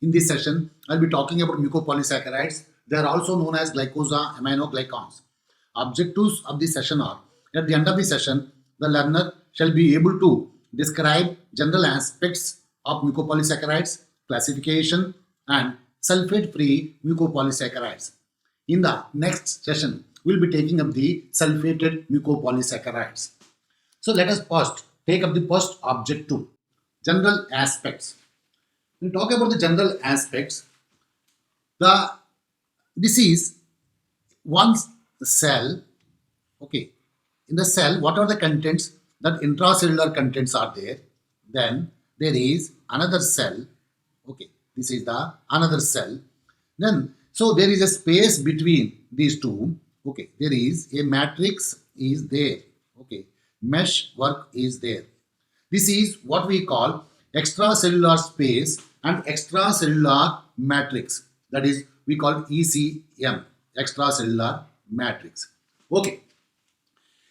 In this session, I'll be talking about mucopolysaccharides. They are also known as glycosaminoglycans. Objectives of this session are: at the end of the session, the learner shall be able to describe general aspects of mucopolysaccharides, classification, and sulfate-free mucopolysaccharides. In the next session, we'll be taking up the sulfated mucopolysaccharides. So let us first take up the first objective, general aspects. When we talk about the general aspects, the this is one cell. Okay, in the cell, what are the contents? That intracellular contents are there. Then there is another cell. Okay, this is the another cell. Then so there is a space between these two. Okay, there is a matrix is there. Okay, mesh work is there. This is what we call extracellular space and extracellular matrix. That is, we call ECM, extracellular matrix. Okay.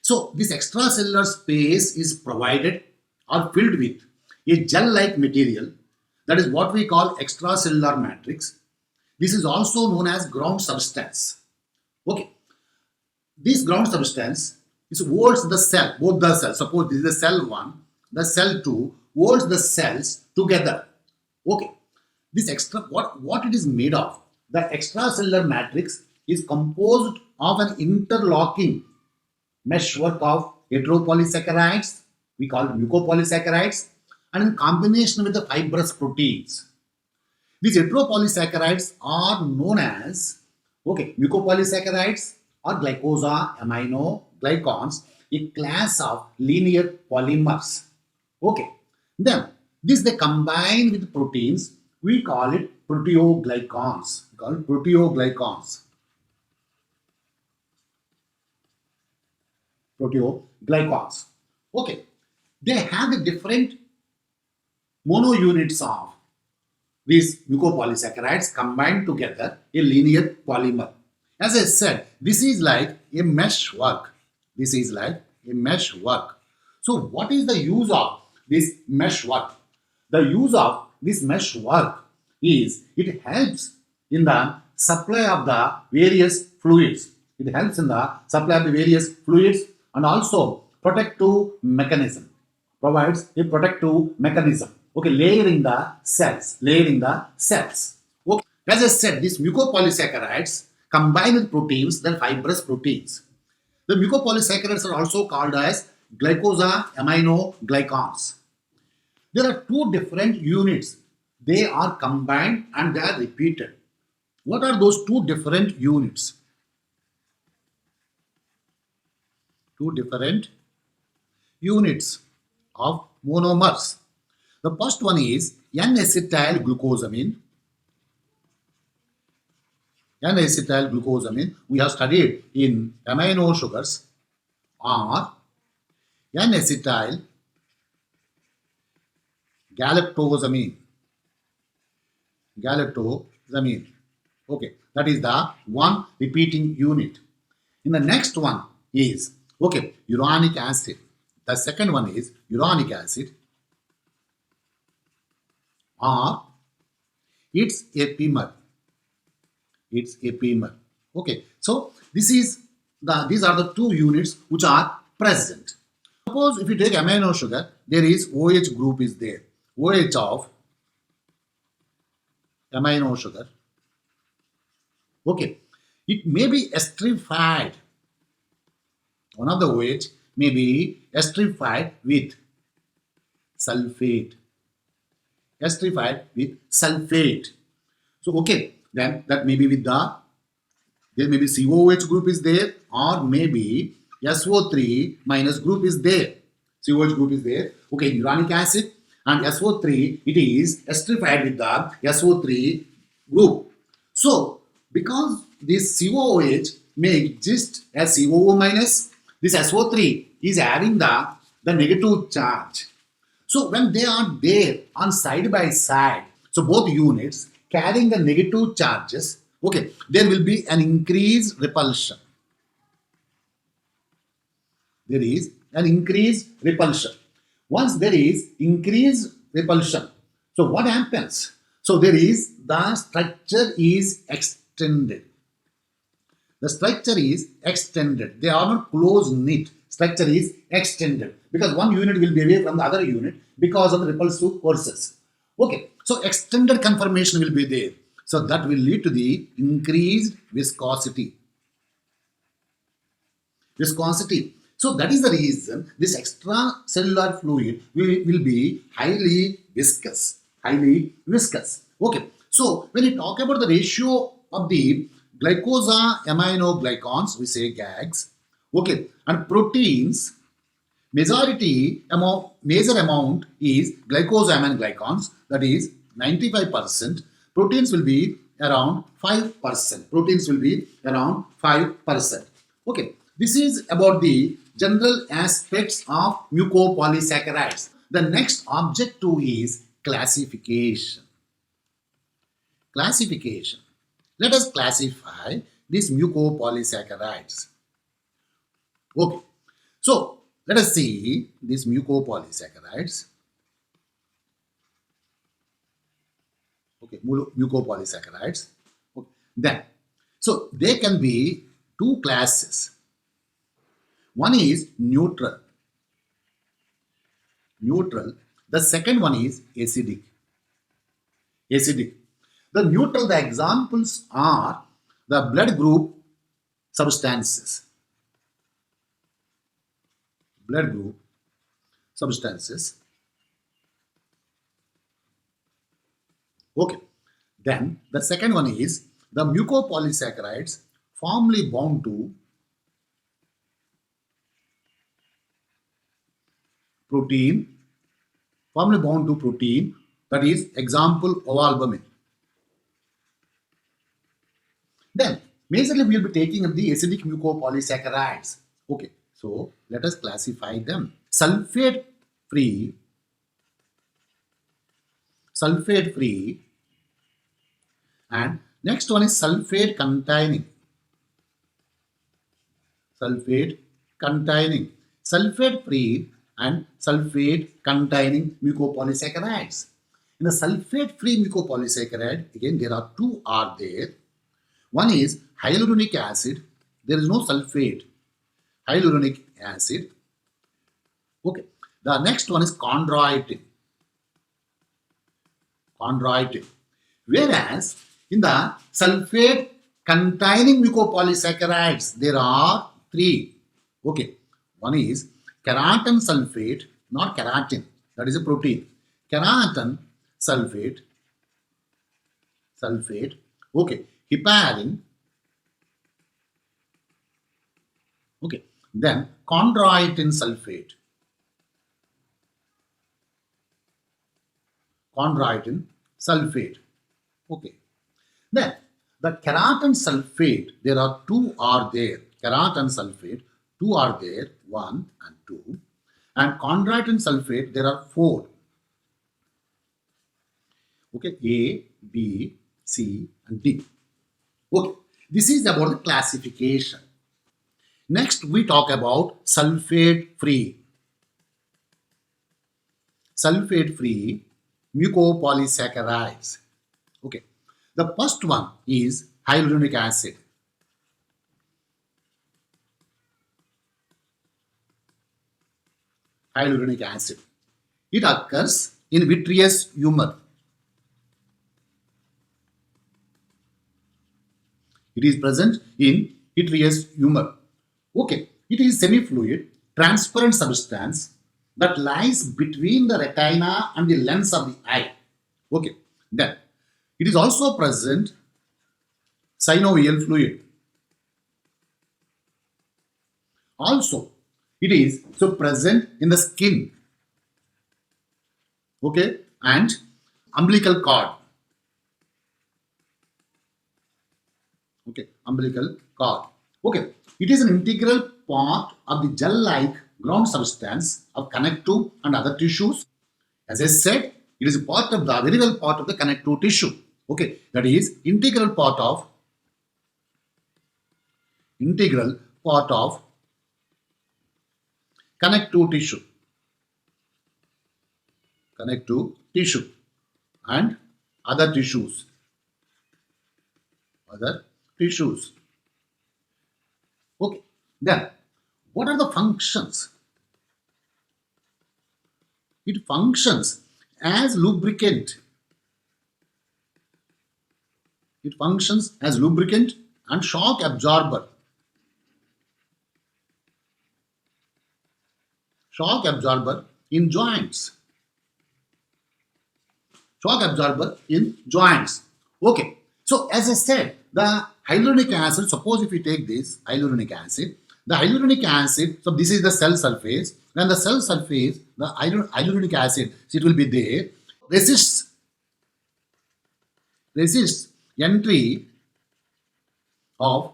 So this extracellular space is provided or filled with a gel-like material. That is what we call extracellular matrix. This is also known as ground substance. Okay. This ground substance is holds the cell, both the cells. Suppose this is the cell 1, the cell 2 holds the cells together. Okay. This what it is made of? The extracellular matrix is composed of an interlocking meshwork of heteropolysaccharides, we call it mucopolysaccharides, and in combination with the fibrous proteins. These heteropolysaccharides are known as mucopolysaccharides or glycosaminoglycans, a class of linear polymers. Okay. Then this they combine with proteins. We call it proteoglycans. We call it proteoglycans. Proteoglycans. Okay. They have the different mono units of these mucopolysaccharides combined together a linear polymer. As I said, this is like a mesh work. This is like a mesh work. So what is the use of this mesh work? The use of this mesh work is it helps in the supply of the various fluids. It helps in the supply of the various fluids and also protective mechanism. Provides a protective mechanism. Okay, layering the cells. Layering the cells. Okay. As I said, these mucopolysaccharides combine with proteins, then fibrous proteins. The mucopolysaccharides are also called as glycosaminoglycans. There are two different units. They are combined and they are repeated. What are those two different units? Two different units of monomers. The first one is N-acetyl glucosamine. N-acetyl glucosamine we have studied in amino sugars, or N-acetyl galactosamine. Galactosamine. Okay, that is the one repeating unit. In the next one is uronic acid. The second one is uronic acid, or its epimer. Its epimer. Okay, so these are the two units which are present. Suppose if you take amino sugar, there is OH group is there. OH of amino sugar. Okay, it may be esterified. One of the OH may be esterified with sulfate. Esterified with sulfate. So then that may be with there may be COOH group is there, or maybe SO3 minus group is there. COH group is there. Okay, uronic acid and SO3, it is esterified with the SO3 group. So because this COOH may exist as COO minus, this SO3 is having the negative charge. So when they are there on side by side, so both units carrying the negative charges, there will be an increased repulsion. There is an increased repulsion. Once there is increased repulsion, so what happens? So there is the structure is extended. The structure is extended. They are not close knit. Structure is extended because one unit will be away from the other unit because of the repulsive forces. Okay, so extended conformation will be there. So that will lead to the increased viscosity. Viscosity. So that is the reason this extracellular fluid will be highly viscous. Highly viscous. Okay. So when we talk about the ratio of the glycosaminoglycans, we say GAGs. Okay. And proteins, major amount is glycosaminoglycans, that is 95%. Proteins will be around 5%. Proteins will be around 5%. Okay, this is about the general aspects of mucopolysaccharides. The next objective is classification. Classification. Let us classify these mucopolysaccharides. Okay, so let us see these mucopolysaccharides. Okay, mucopolysaccharides. Okay. Then, so they can be two classes. One is neutral. Neutral. The second one is acidic. Acidic. The neutral, the examples are the blood group substances. Blood group substances. Okay. Then the second one is the mucopolysaccharides formerly bound to protein, that is example ovalbumin. Then majorly we will be taking up the acidic mucopolysaccharides. Okay, so let us classify them. Sulfate free, and next one is sulfate containing. Sulfate free and sulfate containing mucopolysaccharides. In the sulfate free mucopolysaccharide, again there are two are there. One is hyaluronic acid. There is no sulfate. Hyaluronic acid. Okay. The next one is chondroitin. Whereas in the sulfate containing mucopolysaccharides, there are three. Okay. One is keratin sulfate, not keratin. That is a protein. Keratin sulfate. Okay. Heparin. Okay. Then chondroitin sulfate. Okay. Then the keratin sulfate, there are two are there. Keratin sulfate, two are there, 1 and 2. And chondroitin sulfate, there are 4. Okay, A, B, C, and D. Okay, this is about the classification. Next, we talk about sulfate free. Sulfate free mucopolysaccharides. Okay, the first one is hyaluronic acid. Hyaluronic acid. It occurs in vitreous humor. It is present in vitreous humor. Okay, it is semi-fluid, transparent substance that lies between the retina and the lens of the eye. Okay, then it is also present synovial fluid. Also, it is so present in the skin. Okay, and umbilical cord. Okay, umbilical cord. Okay, it is an integral part of the gel-like ground substance of connective and other tissues. As I said, it is a part of the very well part of the connective tissue. Okay, that is integral part of connective tissue. And other tissues. Other tissues. Okay. Then, what are the functions? It functions as lubricant. It functions as lubricant and shock absorber. Shock absorber in joints. Shock absorber in joints. Okay. So as I said, the hyaluronic acid, suppose if you take this hyaluronic acid, the hyaluronic acid, so this is the cell surface, and the cell surface, the hyaluronic acid, so it will be there, resists entry of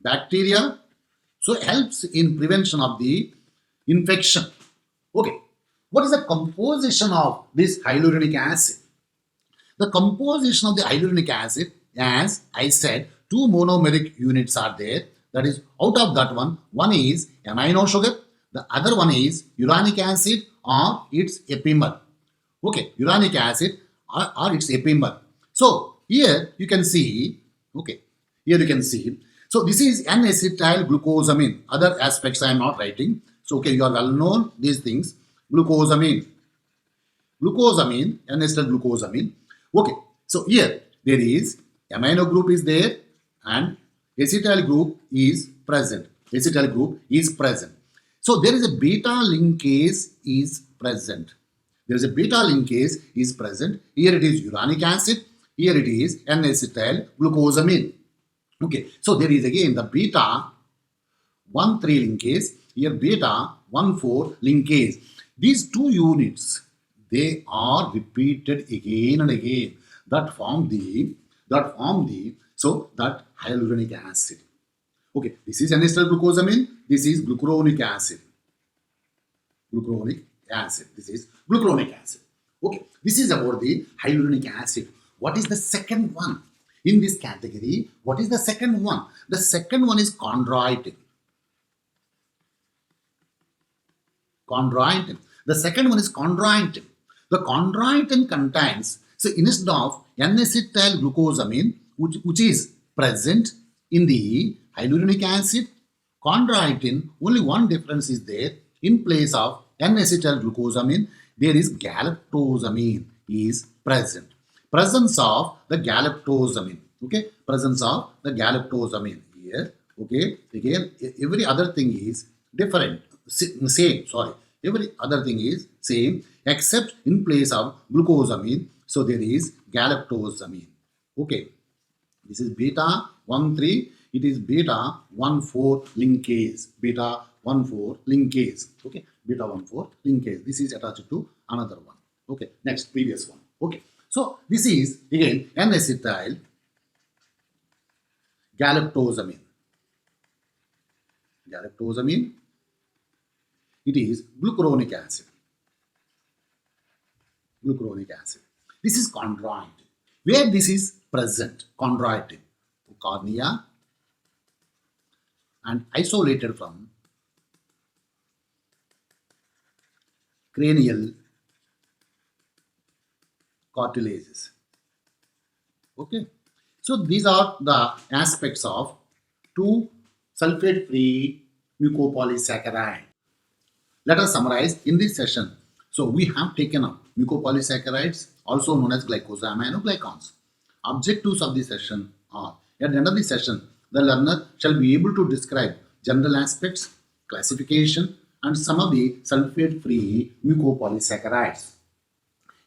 bacteria, so it helps in prevention of the infection. Okay, what is the composition of this hyaluronic acid? The composition of the hyaluronic acid, as I said, two monomeric units are there. That is, out of that one is amino sugar, the other one is uranic acid or its epimer. Okay, uranic acid or its epimer. So here you can see, okay, here you can see. So this is N-acetyl glucosamine. Other aspects I am not writing. So okay, you are well known these things. Glucosamine, N-acetyl glucosamine. Okay, so here there is amino group is there and acetyl group is present. Acetyl group is present. So there is a beta linkase is present. There is a beta linkase is present. Here it is uranic acid. Here it is N-acetyl glucosamine. Okay, so there is again the beta 1,3 linkase. Here beta 1,4 linkase. These two units, they are repeated again and again. That form the hyaluronic acid. Okay, this is N-acetyl glucosamine. This is glucuronic acid. Glucuronic acid. This is glucuronic acid. Okay, this is about the hyaluronic acid. What is the second one in this category? What is the second one? The second one is chondroitin. Chondroitin. The second one is chondroitin. The chondroitin contains, so instead of N-acetyl glucosamine, which is present in the hyaluronic acid, chondroitin, only one difference is there. In place of N-acetyl glucosamine, there is galactosamine is present. Presence of the galactosamine. Okay, presence of the galactosamine here. Okay, again, every other thing is different. Same, sorry. Every other thing is same except in place of glucosamine. So there is galactosamine. Okay, this is beta 1,3. It is beta 1,4 linkase. Beta 1,4 linkase. Okay, beta 1,4 linkase. This is attached to another one. Okay, next previous one. Okay, so this is again N-acetyl galactosamine. Galactosamine. It is glucuronic acid. Glucuronic acid. This is chondroitin. Where this is present, chondroitin, cornea and isolated from cranial cartilages. Okay. So these are the aspects of two sulfate-free mucopolysaccharide. Let us summarize in this session. So we have taken up mucopolysaccharides, also known as glycosaminoglycans. Objectives of this session are, at the end of the session, the learner shall be able to describe general aspects, classification, and some of the sulfate-free mucopolysaccharides.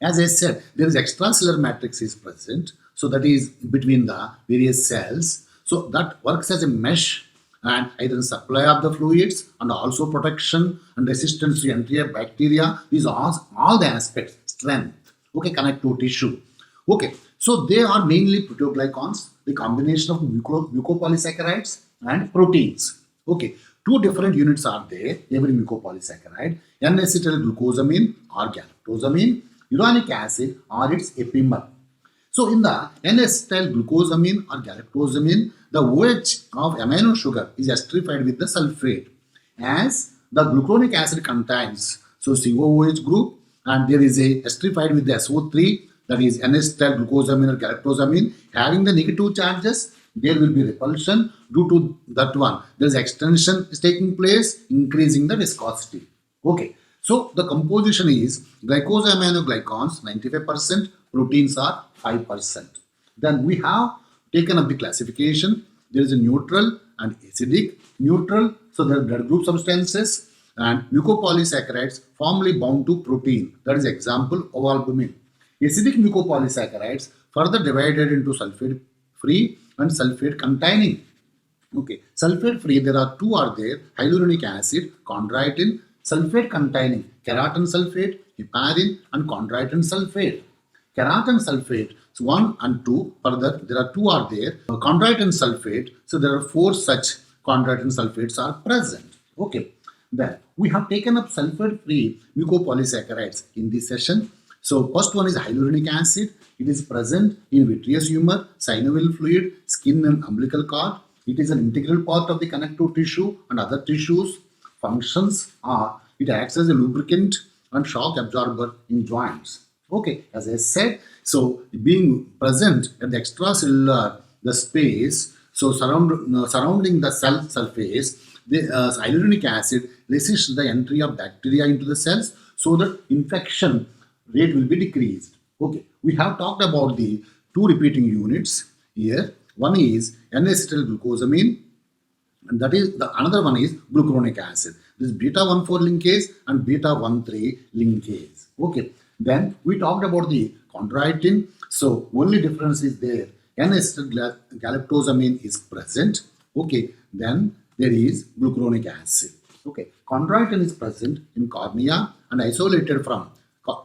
As I said, there is extracellular matrix is present, so that is between the various cells. So that works as a mesh and either supply of the fluids and also protection and resistance to entry of bacteria. These are all the aspects, strength, okay, connective tissue. Okay, so they are mainly proteoglycans, the combination of mucopolysaccharides and proteins. Okay, two different units are there, every mucopolysaccharide, N-acetyl glucosamine or galactosamine, uranic acid or its epimer. So in the N-acetyl glucosamine or galactosamine, the OH of amino sugar is esterified with the sulfate, as the glucuronic acid contains so COOH group and there is a esterified with the SO3, that is N-acetylglucosamine or galactosamine, having the negative charges, there will be repulsion. Due to that one, there is extension is taking place, increasing the viscosity. Okay, so the composition is glycosaminoglycans 95%, proteins are 5%. Then we have taken up the classification. There is a neutral and acidic. Neutral, so there are blood group substances, and mucopolysaccharides formerly bound to protein. That is example of albumin. Acidic mucopolysaccharides further divided into sulfate free and sulfate containing. Okay, sulfate free, there are two are there: hyaluronic acid, chondroitin; sulfate containing keratin sulfate, heparin, and chondroitin sulfate. Keratin sulfate, so 1 and 2, further there are two are there. Chondroitin sulfate, so there are 4 such chondroitin sulfates are present. Okay, then we have taken up sulfate free mucopolysaccharides in this session. So first one is hyaluronic acid. It is present in vitreous humor, synovial fluid, skin and umbilical cord. It is an integral part of the connective tissue and other tissues. Functions are, it acts as a lubricant and shock absorber in joints. Okay, as I said, so being present at the extracellular, the space, so surrounding the cell surface, the hyaluronic acid resists the entry of bacteria into the cells, so that infection rate will be decreased. Okay, we have talked about the two repeating units here. One is N-acetylglucosamine, and that is the another one is glucuronic acid. This beta 1,4 linkase and beta 1,3 linkase. Okay, then we talked about the chondroitin. So only difference is there. N-acetylgalactosamine is present. Okay, then there is glucuronic acid. Okay, chondroitin is present in cornea and isolated from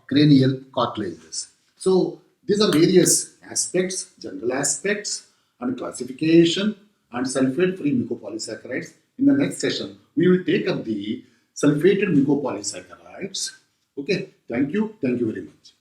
cranial cartilages. So these are various aspects, general aspects and classification and sulfate-free mucopolysaccharides. In the next session, we will take up the sulfated mucopolysaccharides. Okay, thank you very much.